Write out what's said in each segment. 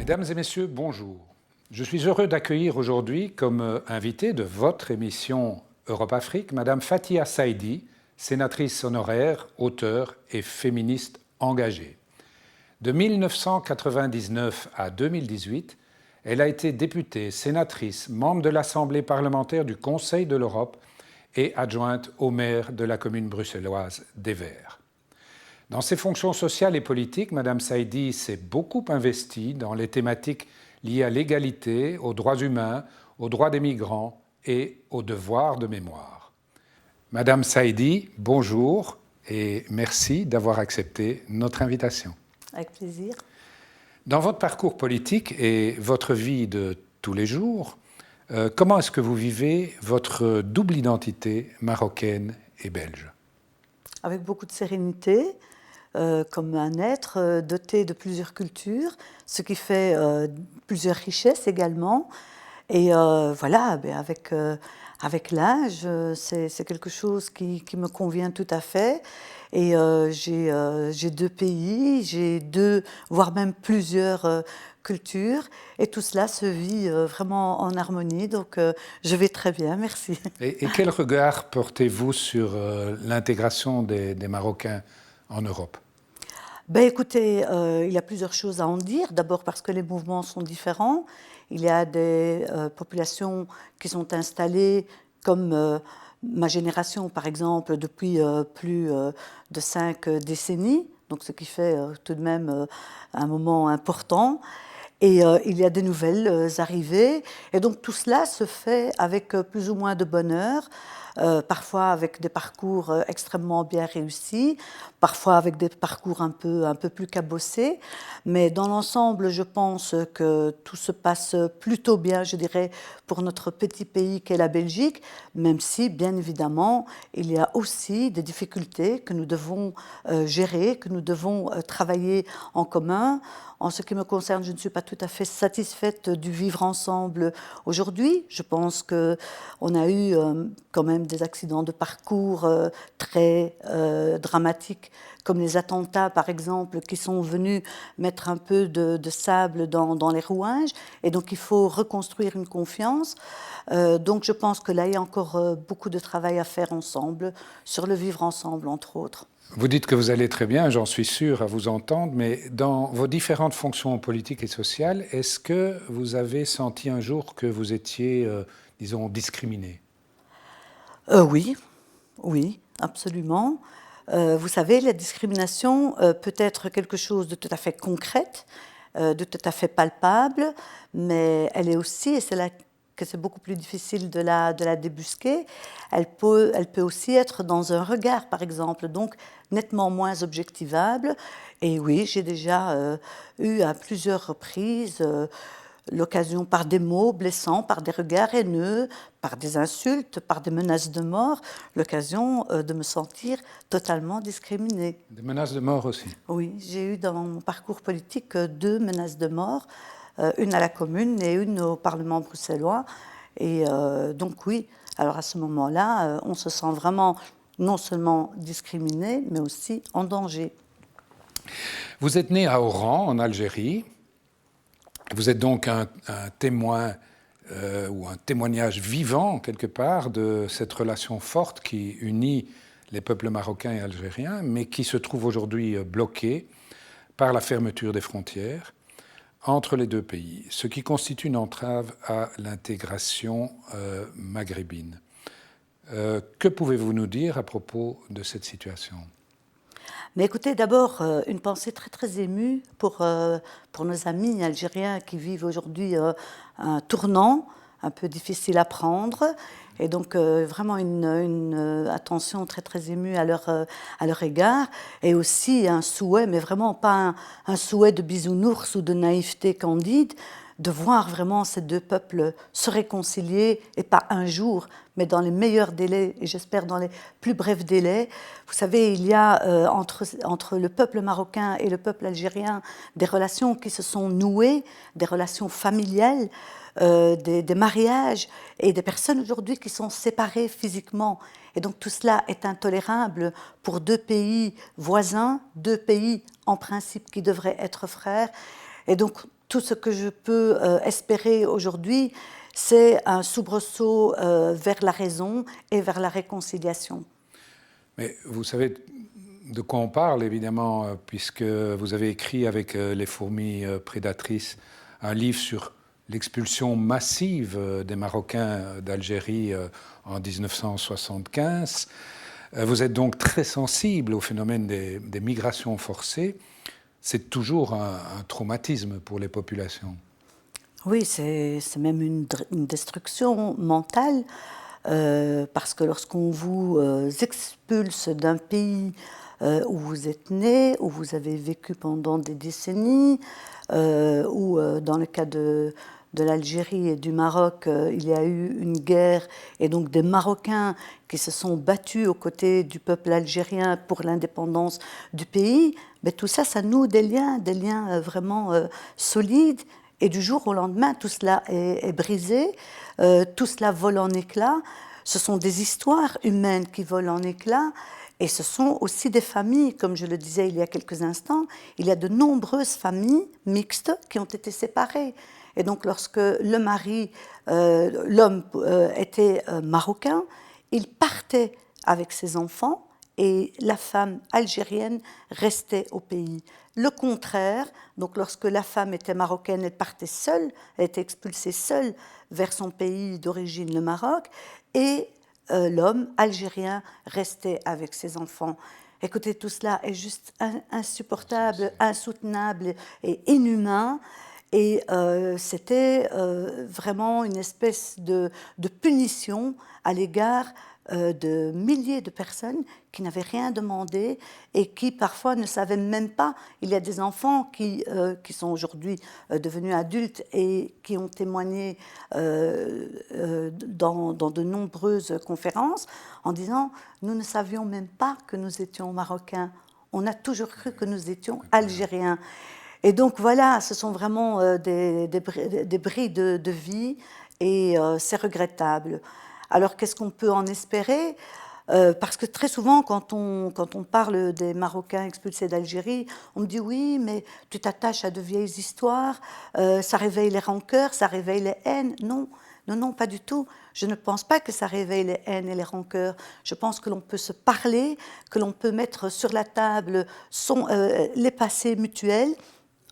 Mesdames et messieurs, bonjour. Je suis heureux d'accueillir aujourd'hui comme invitée de votre émission Europe-Afrique, Madame Fathia Saïdi, sénatrice honoraire, auteure et féministe engagée. De 1999 à 2018, elle a été députée, sénatrice, membre de l'Assemblée parlementaire du Conseil de l'Europe et adjointe au maire de la commune bruxelloise d'Evere. Dans ses fonctions sociales et politiques, Mme Saïdi s'est beaucoup investie dans les thématiques liées à l'égalité, aux droits humains, aux droits des migrants et au devoir de mémoire. Madame Saïdi, bonjour et merci d'avoir accepté notre invitation. Avec plaisir. Dans votre parcours politique et votre vie de tous les jours, comment est-ce que vous vivez votre double identité marocaine et belge? Avec beaucoup de sérénité, comme un être doté de plusieurs cultures, ce qui fait plusieurs richesses également. Et voilà, avec l'âge, c'est quelque chose qui me convient tout à fait. Et j'ai deux pays, j'ai deux, voire même plusieurs cultures. Et tout cela se vit vraiment en harmonie. Donc je vais très bien, merci. Et quel regard portez-vous sur l'intégration des Marocains en Europe? Ben écoutez, il y a plusieurs choses à en dire. D'abord parce que les mouvements sont différents. Il y a des populations qui sont installées comme ma génération, par exemple, depuis plus de 5 décennies, donc ce qui fait tout de même un moment important. Et il y a des nouvelles arrivées. Et donc tout cela se fait avec plus ou moins de bonheur, parfois avec des parcours extrêmement bien réussis, parfois avec des parcours un peu plus cabossés. Mais dans l'ensemble, je pense que tout se passe plutôt bien, je dirais, pour notre petit pays qu'est la Belgique, même si, bien évidemment, il y a aussi des difficultés que nous devons gérer, que nous devons travailler en commun. En ce qui me concerne, je ne suis pas tout à fait satisfaite du vivre ensemble aujourd'hui. Je pense qu'on a eu quand même des accidents de parcours très dramatiques, comme les attentats, par exemple, qui sont venus mettre un peu de sable dans les rouages. Et donc, il faut reconstruire une confiance. Donc, je pense que là, il y a encore beaucoup de travail à faire ensemble, sur le vivre ensemble, entre autres. Vous dites que vous allez très bien, j'en suis sûr à vous entendre, mais dans vos différentes fonctions politiques et sociales, est-ce que vous avez senti un jour que vous étiez, disons, discriminé? Oui, absolument. Vous savez, la discrimination peut être quelque chose de tout à fait concrète, de tout à fait palpable, mais elle est aussi, et c'est là que c'est beaucoup plus difficile de la débusquer, elle peut aussi être dans un regard, par exemple, donc nettement moins objectivable. Et oui, j'ai déjà eu à plusieurs reprises l'occasion, par des mots blessants, par des regards haineux, par des insultes, par des menaces de mort, l'occasion de me sentir totalement discriminée. Des menaces de mort aussi? Oui, j'ai eu dans mon parcours politique 2 menaces de mort, une à la commune et une au Parlement bruxellois. Et donc oui, alors à ce moment-là, on se sent vraiment non seulement discriminé, mais aussi en danger. Vous êtes né à Oran, en Algérie. Vous êtes donc un témoin ou un témoignage vivant, quelque part, de cette relation forte qui unit les peuples marocains et algériens, mais qui se trouve aujourd'hui bloquée par la fermeture des frontières entre les deux pays, ce qui constitue une entrave à l'intégration maghrébine. Que pouvez-vous nous dire à propos de cette situation ? Mais écoutez, d'abord, une pensée très très émue pour nos amis algériens qui vivent aujourd'hui un tournant un peu difficile à prendre. Et donc, vraiment une attention très très émue à leur égard. Et aussi un souhait, mais vraiment pas un souhait de bisounours ou de naïveté candide, de voir vraiment ces deux peuples se réconcilier, et pas un jour, mais dans les meilleurs délais, et j'espère dans les plus brefs délais. Vous savez, il y a entre le peuple marocain et le peuple algérien des relations qui se sont nouées, des relations familiales, des mariages, et des personnes aujourd'hui qui sont séparées physiquement. Et donc tout cela est intolérable pour deux pays voisins, deux pays en principe qui devraient être frères. Et donc tout ce que je peux espérer aujourd'hui, c'est un soubresaut vers la raison et vers la réconciliation. Mais vous savez de quoi on parle, évidemment, puisque vous avez écrit avec les fourmis prédatrices un livre sur l'expulsion massive des Marocains d'Algérie en 1975. Vous êtes donc très sensible au phénomène des migrations forcées. C'est toujours un traumatisme pour les populations. Oui, c'est même une destruction mentale, parce que lorsqu'on vous expulse d'un pays où vous êtes né, où vous avez vécu pendant des décennies, où dans le cas de l'Algérie et du Maroc, il y a eu une guerre et donc des Marocains qui se sont battus aux côtés du peuple algérien pour l'indépendance du pays, mais tout ça, ça noue des liens vraiment solides. Et du jour au lendemain, tout cela est brisé, tout cela vole en éclats. Ce sont des histoires humaines qui volent en éclats. Et ce sont aussi des familles, comme je le disais il y a quelques instants, il y a de nombreuses familles mixtes qui ont été séparées. Et donc lorsque le mari, l'homme était marocain, il partait avec ses enfants et la femme algérienne restait au pays. Le contraire, donc lorsque la femme était marocaine, elle partait seule, elle était expulsée seule vers son pays d'origine, le Maroc, et l'homme algérien restait avec ses enfants. Écoutez, tout cela est juste insupportable, insoutenable et inhumain. Et c'était vraiment une espèce de punition à l'égard de milliers de personnes qui n'avaient rien demandé et qui parfois ne savaient même pas. Il y a des enfants qui sont aujourd'hui devenus adultes et qui ont témoigné dans de nombreuses conférences en disant « Nous ne savions même pas que nous étions Marocains. On a toujours cru que nous étions Algériens. » Et donc voilà, ce sont vraiment des bris de vie et c'est regrettable. Alors qu'est-ce qu'on peut en espérer ? Parce que très souvent, quand on parle des Marocains expulsés d'Algérie, on me dit oui, mais tu t'attaches à de vieilles histoires, ça réveille les rancœurs, ça réveille les haines. Non, non, non, pas du tout. Je ne pense pas que ça réveille les haines et les rancœurs. Je pense que l'on peut se parler, que l'on peut mettre sur la table les passés mutuels,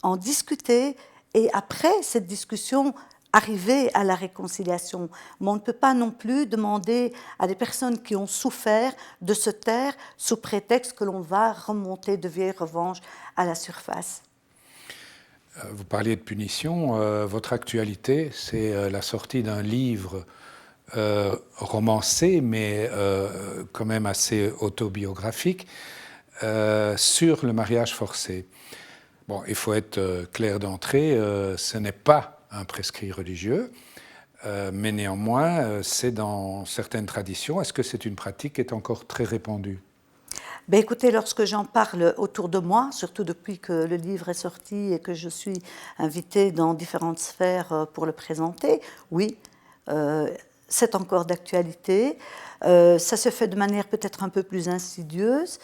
en discuter et après cette discussion, arriver à la réconciliation. Mais on ne peut pas non plus demander à des personnes qui ont souffert de se taire sous prétexte que l'on va remonter de vieilles revanches à la surface. Vous parliez de punition. Votre actualité, c'est la sortie d'un livre romancé, mais quand même assez autobiographique, sur le mariage forcé. Bon, il faut être clair d'entrée, ce n'est pas un prescrit religieux, mais néanmoins, c'est dans certaines traditions. Est-ce que c'est une pratique qui est encore très répandue ? Ben écoutez, lorsque j'en parle autour de moi, surtout depuis que le livre est sorti et que je suis invitée dans différentes sphères pour le présenter, oui, c'est encore d'actualité. Ça se fait de manière peut-être un peu plus insidieuse,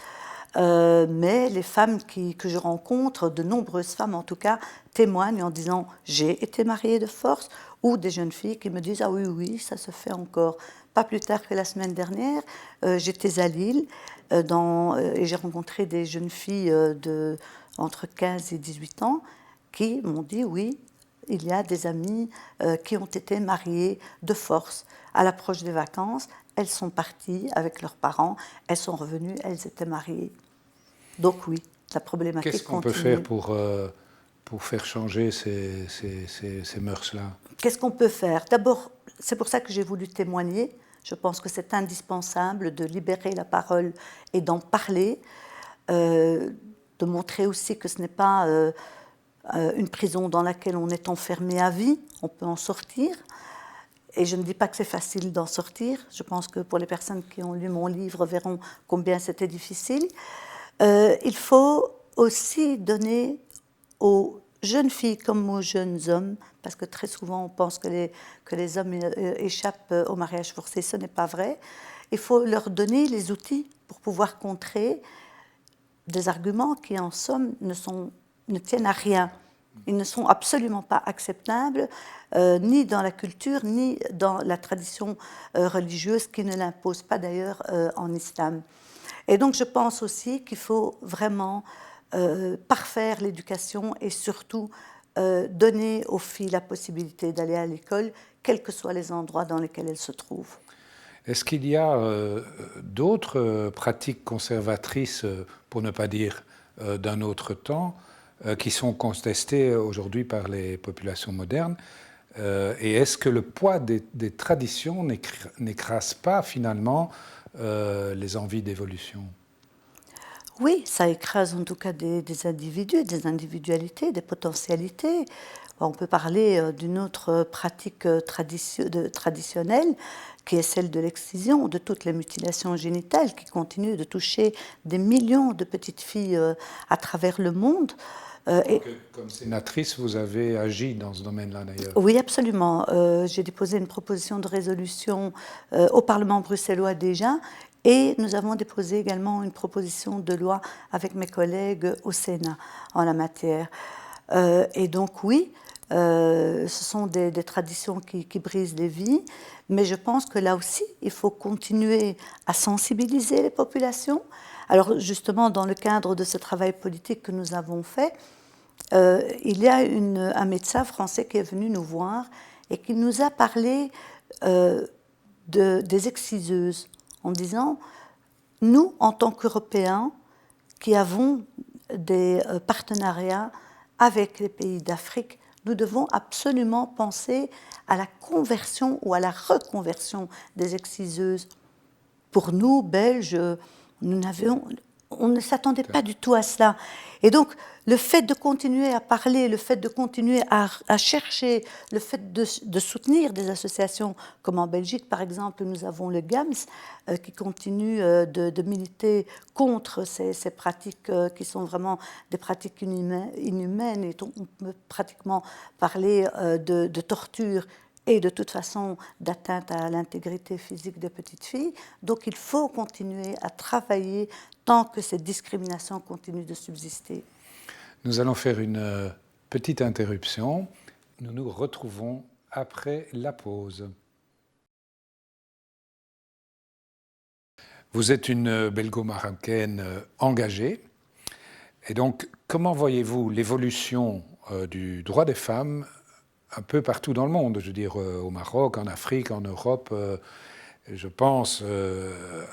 mais les femmes que je rencontre, de nombreuses femmes en tout cas, témoignent en disant « j'ai été mariée de force » ou des jeunes filles qui me disent « ah oui, oui, ça se fait encore ». Pas plus tard que la semaine dernière, j'étais à Lille et j'ai rencontré des jeunes filles entre 15 et 18 ans qui m'ont dit « oui, il y a des amies qui ont été mariées de force. À l'approche des vacances, elles sont parties avec leurs parents, elles sont revenues, elles étaient mariées. » Donc oui, la problématique Qu'est-ce qu'on peut faire pour faire changer ces mœurs-là ? Qu'est-ce qu'on peut faire ? D'abord, c'est pour ça que j'ai voulu témoigner. Je pense que c'est indispensable de libérer la parole et d'en parler, de montrer aussi que ce n'est pas une prison dans laquelle on est enfermé à vie, on peut en sortir. Et je ne dis pas que c'est facile d'en sortir. Je pense que pour les personnes qui ont lu mon livre verront combien c'était difficile. Il faut aussi donner aux jeunes filles comme aux jeunes hommes, parce que très souvent on pense que les hommes échappent au mariage forcé, ce n'est pas vrai. Il faut leur donner les outils pour pouvoir contrer des arguments qui en somme ne tiennent à rien. Ils ne sont absolument pas acceptables, ni dans la culture, ni dans la tradition religieuse, qui ne l'impose pas d'ailleurs en islam. Et donc je pense aussi qu'il faut vraiment parfaire l'éducation et surtout donner aux filles la possibilité d'aller à l'école, quels que soient les endroits dans lesquels elles se trouvent. Est-ce qu'il y a d'autres pratiques conservatrices, pour ne pas dire d'un autre temps, qui sont contestées aujourd'hui par les populations modernes? Et est-ce que le poids des traditions n'écrase pas finalement les envies d'évolution? Oui, ça écrase en tout cas des individus, des individualités, des potentialités. On peut parler d'une autre pratique traditionnelle, qui est celle de l'excision, de toutes les mutilations génitales qui continuent de toucher des millions de petites filles à travers le monde. Comme sénatrice, vous avez agi dans ce domaine-là d'ailleurs. Oui, absolument. J'ai déposé une proposition de résolution au Parlement bruxellois déjà, et nous avons déposé également une proposition de loi avec mes collègues au Sénat en la matière. Et donc oui, ce sont des traditions qui brisent les vies, mais je pense que là aussi, il faut continuer à sensibiliser les populations. Alors justement, dans le cadre de ce travail politique que nous avons fait, il y a un médecin français qui est venu nous voir et qui nous a parlé des exciseuses en disant, nous, en tant qu'Européens, qui avons des partenariats avec les pays d'Afrique, nous devons absolument penser à la conversion ou à la reconversion des exciseuses. Pour nous, Belges, on ne s'attendait pas du tout à cela. Et donc, le fait de continuer à parler, le fait de continuer à chercher, le fait de soutenir des associations, comme en Belgique, par exemple, nous avons le GAMS, qui continue de militer contre ces pratiques qui sont vraiment des pratiques inhumaines, et on peut pratiquement parler de torture et de toute façon d'atteinte à l'intégrité physique des petites filles. Donc il faut continuer à travailler tant que ces discriminations continuent de subsister. Nous allons faire une petite interruption. Nous nous retrouvons après la pause. Vous êtes une belgo-marocaine engagée. Et donc, comment voyez-vous l'évolution du droit des femmes un peu partout dans le monde? Je veux dire, au Maroc, en Afrique, en Europe. Je pense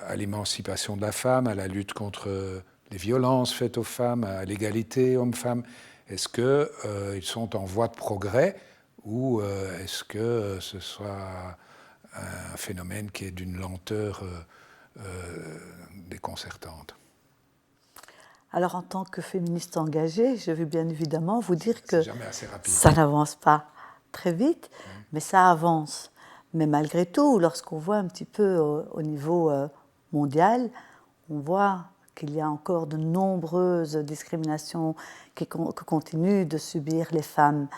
à l'émancipation de la femme, à la lutte contre les violences faites aux femmes, à l'égalité homme-femme. Est-ce qu'ils sont en voie de progrès ou est-ce que ce soit un phénomène qui est d'une lenteur déconcertante? Alors, en tant que féministe engagée, je veux bien évidemment vous dire que ça n'avance pas très vite, mais ça avance. Mais malgré tout, lorsqu'on voit un petit peu au niveau mondial, on voit qu'il y a encore de nombreuses discriminations que continuent de subir les femmes,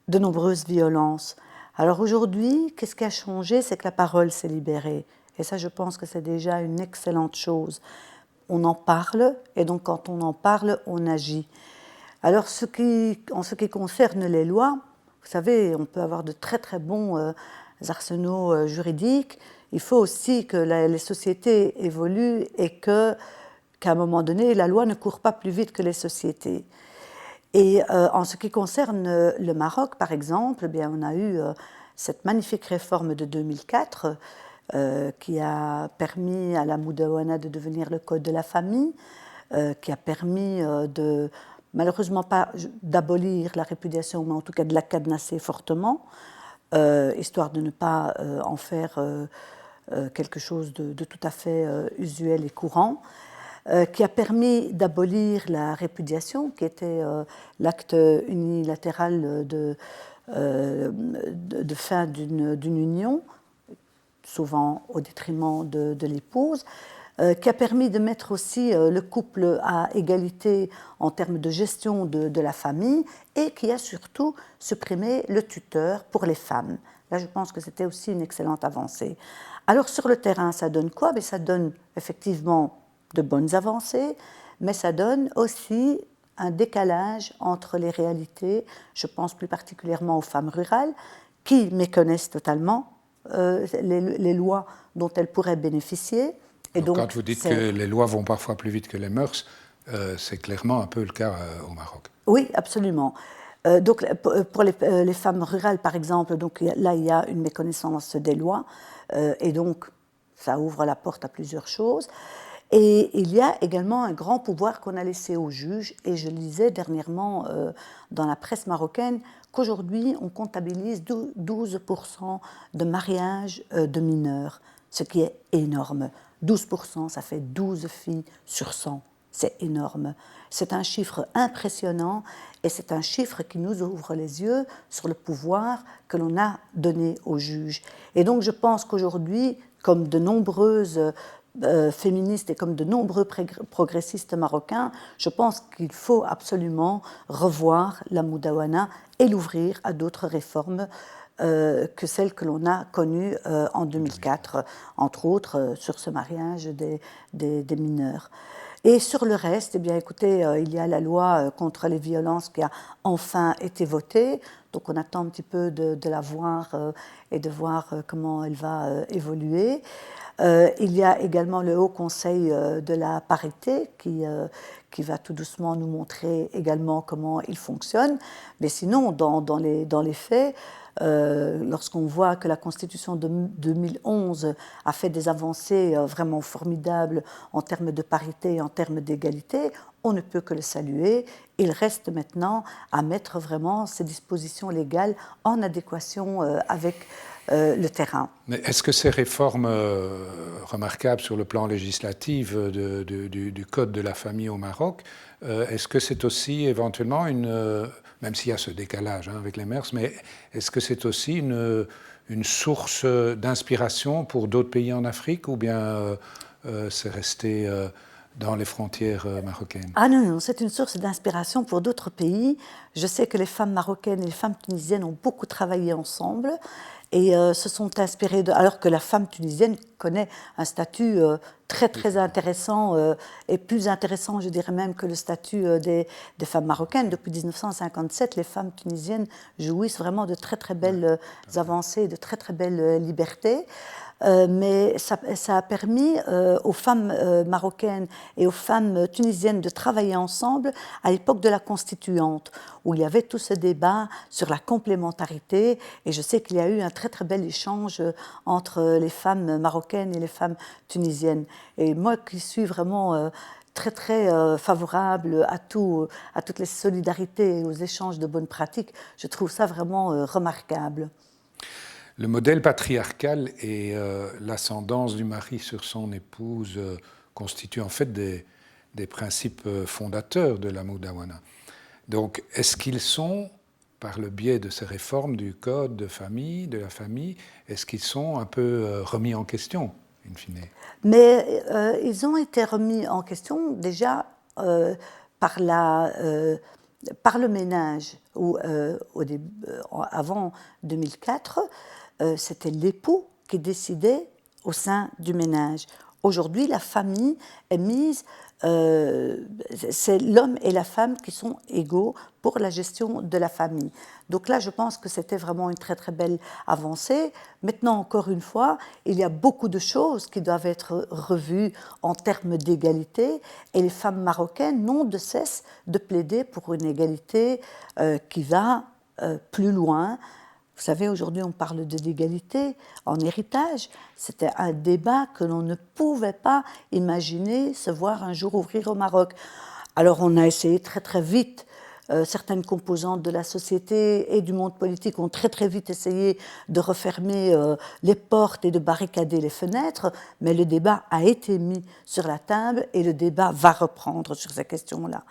de nombreuses violences. Alors aujourd'hui, qu'est-ce qui a changé? C'est que la parole s'est libérée. Et ça, je pense que c'est déjà une excellente chose. On en parle, et donc quand on en parle, on agit. Alors, en ce qui concerne les lois, vous savez, on peut avoir de très très bons arsenaux juridiques. Il faut aussi que les sociétés évoluent et qu'à un moment donné, la loi ne court pas plus vite que les sociétés. Et en ce qui concerne le Maroc, par exemple, eh bien, on a eu cette magnifique réforme de 2004 qui a permis à la Moudawana de devenir le code de la famille, qui a permis malheureusement pas d'abolir la répudiation, mais en tout cas de la cadenasser fortement, histoire de ne pas en faire quelque chose de tout à fait usuel et courant, qui a permis d'abolir la répudiation, qui était l'acte unilatéral de fin d'une union, souvent au détriment de l'épouse, qui a permis de mettre aussi le couple à égalité en termes de gestion de la famille, et qui a surtout supprimé le tuteur pour les femmes. Là, je pense que c'était aussi une excellente avancée. Alors, sur le terrain, ça donne quoi? Ça donne effectivement de bonnes avancées, mais ça donne aussi un décalage entre les réalités, je pense plus particulièrement aux femmes rurales, qui méconnaissent totalement les lois dont elles pourraient bénéficier. Et donc, quand vous dites que les lois vont parfois plus vite que les mœurs, c'est clairement un peu le cas au Maroc. Oui, absolument. Donc, pour les femmes rurales, par exemple, donc, là, il y a une méconnaissance des lois, et donc, ça ouvre la porte à plusieurs choses. Et il y a également un grand pouvoir qu'on a laissé aux juges, et je lisais dernièrement dans la presse marocaine qu'aujourd'hui, on comptabilise 12% de mariages de mineurs, ce qui est énorme. 12%, ça fait 12 filles sur 100. C'est énorme. C'est un chiffre impressionnant et c'est un chiffre qui nous ouvre les yeux sur le pouvoir que l'on a donné aux juges. Et donc je pense qu'aujourd'hui, comme de nombreuses féministes et comme de nombreux progressistes marocains, je pense qu'il faut absolument revoir la Moudawana et l'ouvrir à d'autres réformes que celles que l'on a connues en 2004, entre autres sur ce mariage des mineurs. Et sur le reste, eh bien, écoutez, il y a la loi contre les violences qui a enfin été votée. Donc on attend un petit peu de la voir et de voir comment elle va évoluer. Il y a également le Haut Conseil de la parité qui va tout doucement nous montrer également comment il fonctionne. Mais sinon, dans les faits, lorsqu'on voit que la Constitution de 2011 a fait des avancées vraiment formidables en termes de parité et en termes d'égalité, on ne peut que le saluer. Il reste maintenant à mettre vraiment ces dispositions légales en adéquation avec le terrain. Mais est-ce que ces réformes remarquables sur le plan législatif du Code de la famille au Maroc, est-ce que c'est aussi éventuellement même s'il y a ce décalage avec les mœurs, mais est-ce que c'est aussi une source d'inspiration pour d'autres pays en Afrique ou bien c'est resté dans les frontières marocaines? Ah non, c'est une source d'inspiration pour d'autres pays. Je sais que les femmes marocaines et les femmes tunisiennes ont beaucoup travaillé ensemble et se sont inspirées alors que la femme tunisienne connaît un statut très très intéressant et plus intéressant, je dirais même, que le statut des femmes marocaines. Depuis 1957, les femmes tunisiennes jouissent vraiment de très très belles avancées, de très très belles libertés. Mais ça a permis aux femmes marocaines et aux femmes tunisiennes de travailler ensemble à l'époque de la Constituante, où il y avait tout ce débat sur la complémentarité. Et je sais qu'il y a eu un très très bel échange entre les femmes marocaines et les femmes tunisiennes. Et moi qui suis vraiment très très favorable à toutes les solidarités et aux échanges de bonnes pratiques, je trouve ça vraiment remarquable. Le modèle patriarcal et l'ascendance du mari sur son épouse constituent en fait des principes fondateurs de la Moudawana. Donc, est-ce qu'ils sont, par le biais de ces réformes du code de la famille, est-ce qu'ils sont un peu remis en question, in fine? Mais ils ont été remis en question déjà par le ménage, où avant 2004, c'était l'époux qui décidait au sein du ménage. Aujourd'hui, la famille est mise, c'est l'homme et la femme qui sont égaux pour la gestion de la famille. Donc là, je pense que c'était vraiment une très très belle avancée. Maintenant, encore une fois, il y a beaucoup de choses qui doivent être revues en termes d'égalité, et les femmes marocaines n'ont de cesse de plaider pour une égalité qui va plus loin. Vous savez, aujourd'hui, on parle de l'égalité en héritage. C'était un débat que l'on ne pouvait pas imaginer se voir un jour ouvrir au Maroc. Alors, on a essayé très, très vite. Certaines composantes de la société et du monde politique ont très, très vite essayé de refermer les portes et de barricader les fenêtres, mais le débat a été mis sur la table et le débat va reprendre sur ces questions-là.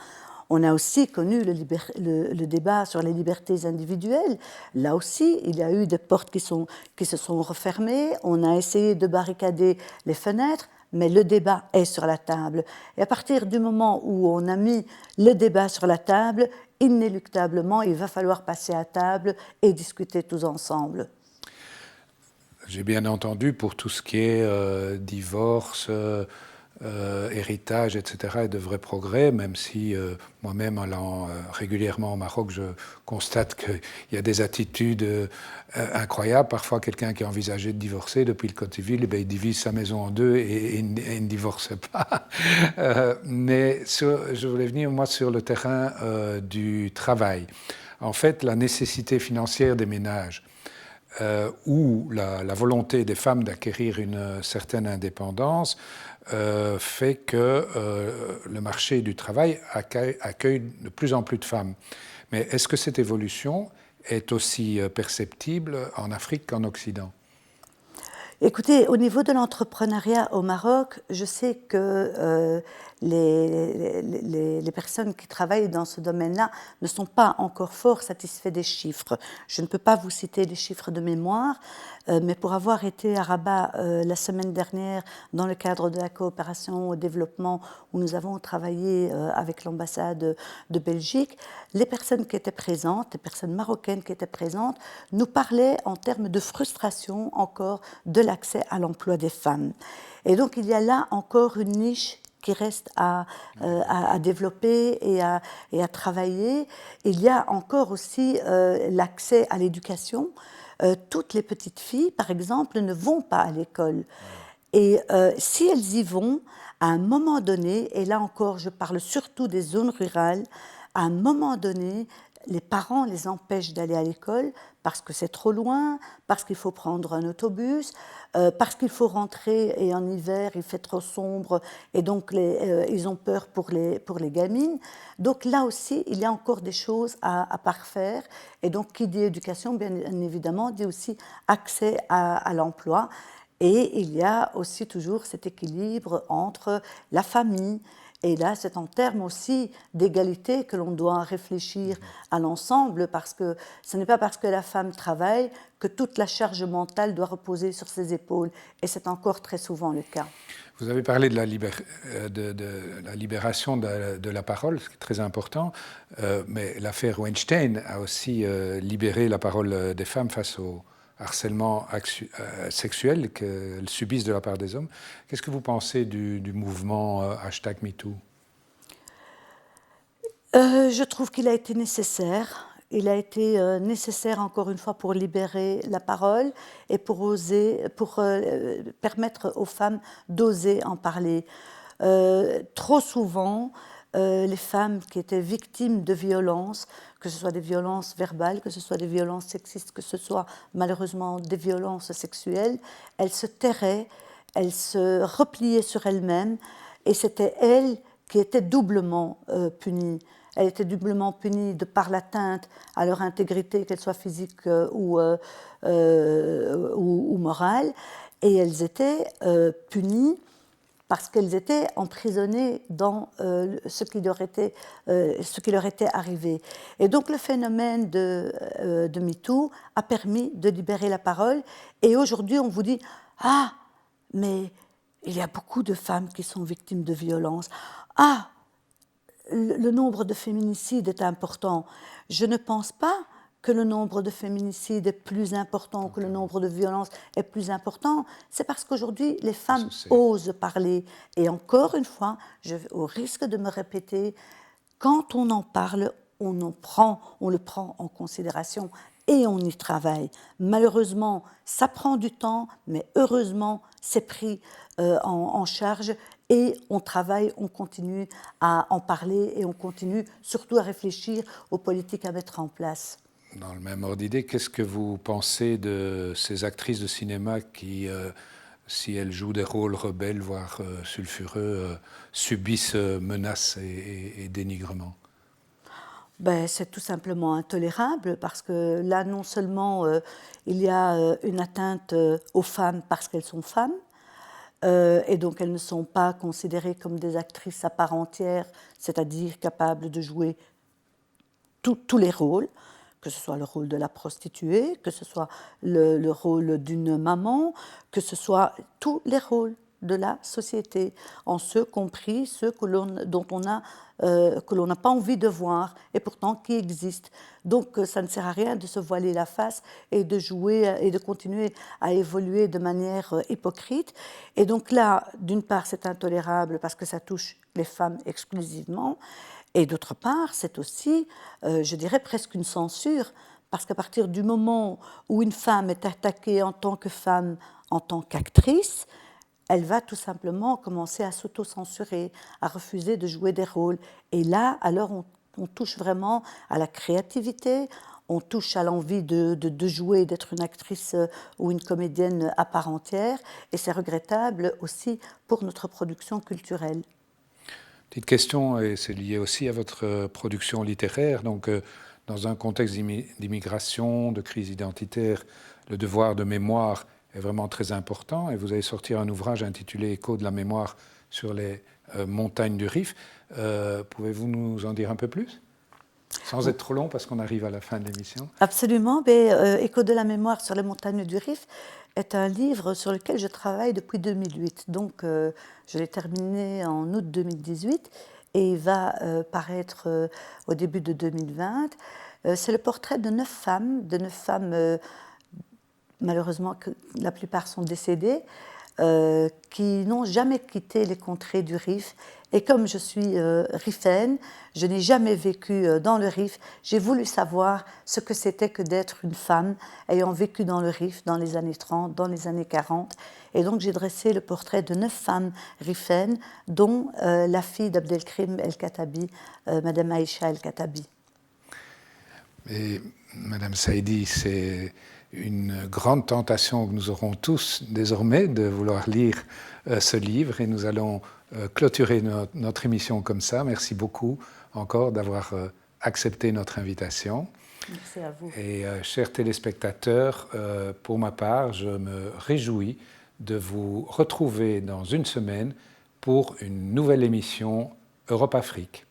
On a aussi connu le débat sur les libertés individuelles. Là aussi, il y a eu des portes qui se sont refermées. On a essayé de barricader les fenêtres, mais le débat est sur la table. Et à partir du moment où on a mis le débat sur la table, inéluctablement, il va falloir passer à table et discuter tous ensemble. J'ai bien entendu pour tout ce qui est divorce, héritage, etc., et de vrais progrès, même si moi-même, allant régulièrement au Maroc, je constate qu'il y a des attitudes incroyables. Parfois, quelqu'un qui a envisagé de divorcer depuis le Code civil, il divise sa maison en deux et il ne divorce pas. Mais je voulais venir, moi, sur le terrain du travail. En fait, la nécessité financière des ménages ou la volonté des femmes d'acquérir une certaine indépendance fait que le marché du travail accueille de plus en plus de femmes. Mais est-ce que cette évolution est aussi perceptible en Afrique qu'en Occident? Écoutez, au niveau de l'entrepreneuriat au Maroc, je sais que les personnes qui travaillent dans ce domaine-là ne sont pas encore fort satisfaits des chiffres. Je ne peux pas vous citer les chiffres de mémoire, mais pour avoir été à Rabat la semaine dernière dans le cadre de la coopération au développement où nous avons travaillé avec l'ambassade de Belgique, les personnes qui étaient présentes, les personnes marocaines qui étaient présentes, nous parlaient en termes de frustration encore de l'accès à l'emploi des femmes. Et donc il y a là encore une niche qui reste à développer et à travailler. Il y a encore aussi l'accès à l'éducation. Toutes les petites filles, par exemple, ne vont pas à l'école. Et si elles y vont, à un moment donné, et là encore je parle surtout des zones rurales, à un moment donné, les parents les empêchent d'aller à l'école parce que c'est trop loin, parce qu'il faut prendre un autobus, parce qu'il faut rentrer et en hiver il fait trop sombre et donc ils ont peur pour les gamines. Donc là aussi, il y a encore des choses à parfaire. Et donc qui dit éducation, bien évidemment, dit aussi accès à l'emploi. Et il y a aussi toujours cet équilibre entre la famille. Et là, c'est en termes aussi d'égalité que l'on doit réfléchir à l'ensemble, parce que ce n'est pas parce que la femme travaille que toute la charge mentale doit reposer sur ses épaules. Et c'est encore très souvent le cas. Vous avez parlé de la libération de la parole, ce qui est très important, mais l'affaire Weinstein a aussi libéré la parole des femmes face au harcèlement sexuel qu'elles subissent de la part des hommes. Qu'est-ce que vous pensez du mouvement #MeToo? Je trouve qu'il a été nécessaire. Il a été nécessaire, encore une fois, pour libérer la parole et pour permettre aux femmes d'oser en parler. Trop souvent, les femmes qui étaient victimes de violences, que ce soit des violences verbales, que ce soit des violences sexistes, que ce soit malheureusement des violences sexuelles, elles se tairaient, elles se repliaient sur elles-mêmes, et c'était elles qui étaient doublement punies. Elles étaient doublement punies de par l'atteinte à leur intégrité, qu'elle soit physique ou morale, et elles étaient punies parce qu'elles étaient emprisonnées dans ce qui leur était arrivé. Et donc le phénomène de MeToo a permis de libérer la parole. Et aujourd'hui, on vous dit « Ah, mais il y a beaucoup de femmes qui sont victimes de violences. Ah, le nombre de féminicides est important. » Je ne pense pas que le nombre de féminicides est plus important, que le nombre de violences est plus important. C'est parce qu'aujourd'hui, les femmes osent parler. Et encore une fois, au risque de me répéter, quand on en parle, on le prend en considération et on y travaille. Malheureusement, ça prend du temps, mais heureusement, c'est pris en charge. Et on travaille, on continue à en parler et on continue surtout à réfléchir aux politiques à mettre en place. Dans le même ordre d'idée, qu'est-ce que vous pensez de ces actrices de cinéma qui, si elles jouent des rôles rebelles, voire sulfureux, subissent menaces et dénigrements? Ben, c'est tout simplement intolérable parce que là, non seulement il y a une atteinte aux femmes parce qu'elles sont femmes, et donc elles ne sont pas considérées comme des actrices à part entière, c'est-à-dire capables de jouer tous les rôles, que ce soit le rôle de la prostituée, que ce soit le rôle d'une maman, que ce soit tous les rôles de la société, en ceux compris, ceux que l'on n'a pas envie de voir et pourtant qui existent. Donc ça ne sert à rien de se voiler la face et de jouer et de continuer à évoluer de manière hypocrite. Et donc là, d'une part, c'est intolérable parce que ça touche les femmes exclusivement, et d'autre part, c'est aussi, je dirais, presque une censure, parce qu'à partir du moment où une femme est attaquée en tant que femme, en tant qu'actrice, elle va tout simplement commencer à s'auto-censurer, à refuser de jouer des rôles. Et là, alors, on touche vraiment à la créativité, on touche à l'envie de jouer, d'être une actrice ou une comédienne à part entière, et c'est regrettable aussi pour notre production culturelle. Petite question, et c'est lié aussi à votre production littéraire. Donc, dans un contexte d'immigration, de crise identitaire, le devoir de mémoire est vraiment très important. Et vous avez sorti un ouvrage intitulé Écho de la mémoire sur les montagnes du Rif. Pouvez-vous nous en dire un peu plus ? Sans être trop long, parce qu'on arrive à la fin de l'émission. Absolument. Mais, Écho de la mémoire sur les montagnes du Rif est un livre sur lequel je travaille depuis 2008. Donc, je l'ai terminé en août 2018 et il va paraître au début de 2020. C'est le portrait de 9 femmes, malheureusement, la plupart sont décédées, qui n'ont jamais quitté les contrées du Rif. Et comme je suis rifaine, je n'ai jamais vécu dans le Rif. J'ai voulu savoir ce que c'était que d'être une femme ayant vécu dans le Rif dans les années 30, dans les années 40. Et donc j'ai dressé le portrait de 9 femmes rifaines, dont la fille d'Abdelkrim El-Khattabi, Madame Aïcha El-Khattabi. Et Madame Saïdi, c'est une grande tentation que nous aurons tous désormais de vouloir lire ce livre, et nous allons clôturer notre émission comme ça. Merci beaucoup encore d'avoir accepté notre invitation. Merci à vous. Et chers téléspectateurs, pour ma part, je me réjouis de vous retrouver dans une semaine pour une nouvelle émission Europe-Afrique.